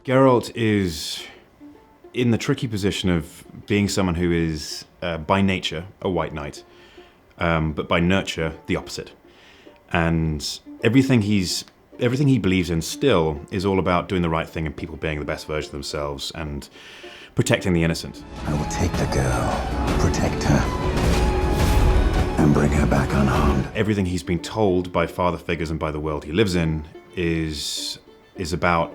Geralt is in the tricky position of being someone who is, by nature, a white knight, but by nurture, the opposite. And everything he believes in still is all about doing the right thing and people being the best version of themselves and protecting the innocent. I will take the girl, protect her, and bring her back unharmed. Everything he's been told by father figures and by the world he lives in is about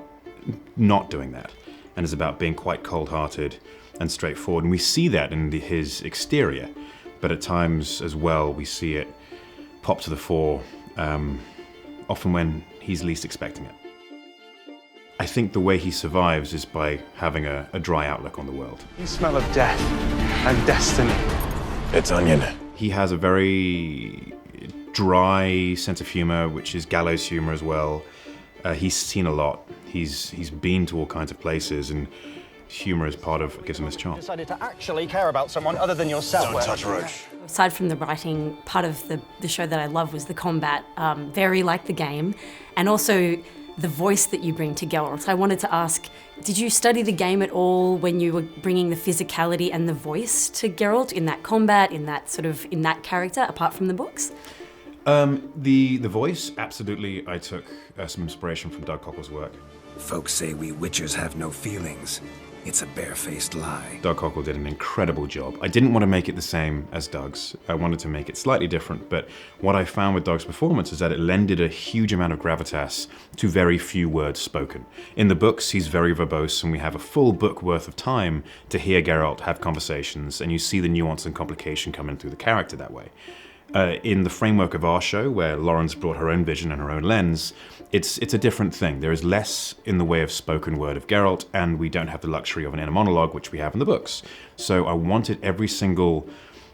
not doing that, and is about being quite cold-hearted and straightforward. And we see that in his exterior, but at times as well we see it pop to the fore, often when he's least expecting it. I think the way he survives is by having a dry outlook on the world. You smell of death and destiny. It's onion. He has a very dry sense of humor, which is gallows humor as well. He's seen a lot. He's been to all kinds of places, and humor is part of what gives him his charm. Decided to actually care about someone other than yourself. Don't touch Roach. Aside from the writing, part of the show that I love was the combat, very like the game, and also the voice that you bring to Geralt. I wanted to ask, did you study the game at all when you were bringing the physicality and the voice to Geralt in that combat, in that character, apart from the books? The voice, absolutely. I took some inspiration from Doug Cockle's work. Folks say we witchers have no feelings. It's a barefaced lie. Doug Cockle did an incredible job. I didn't want to make it the same as Doug's. I wanted to make it slightly different, but what I found with Doug's performance is that it lended a huge amount of gravitas to very few words spoken. In the books, he's very verbose, and we have a full book worth of time to hear Geralt have conversations, and you see the nuance and complication coming through the character that way. In the framework of our show, where Lauren's brought her own vision and her own lens, it's a different thing. There is less in the way of spoken word of Geralt, and we don't have the luxury of an inner monologue, which we have in the books. So I wanted every single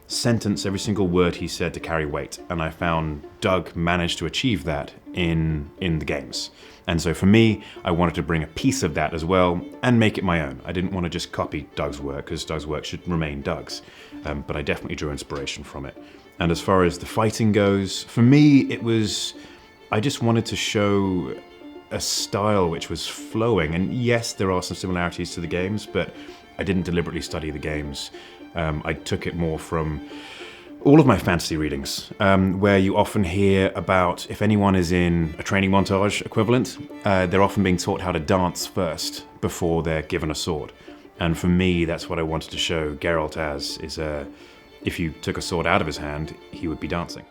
sentence, every single word he said to carry weight, and I found Doug managed to achieve that in the games. And so for me, I wanted to bring a piece of that as well and make it my own. I didn't want to just copy Doug's work, because Doug's work should remain Doug's, but I definitely drew inspiration from it. And as far as the fighting goes, for me, I just wanted to show a style which was flowing. And yes, there are some similarities to the games, but I didn't deliberately study the games. I took it more from all of my fantasy readings, where you often hear about, if anyone is in a training montage equivalent, they're often being taught how to dance first before they're given a sword. And for me, that's what I wanted to show Geralt as, if you took a sword out of his hand, he would be dancing.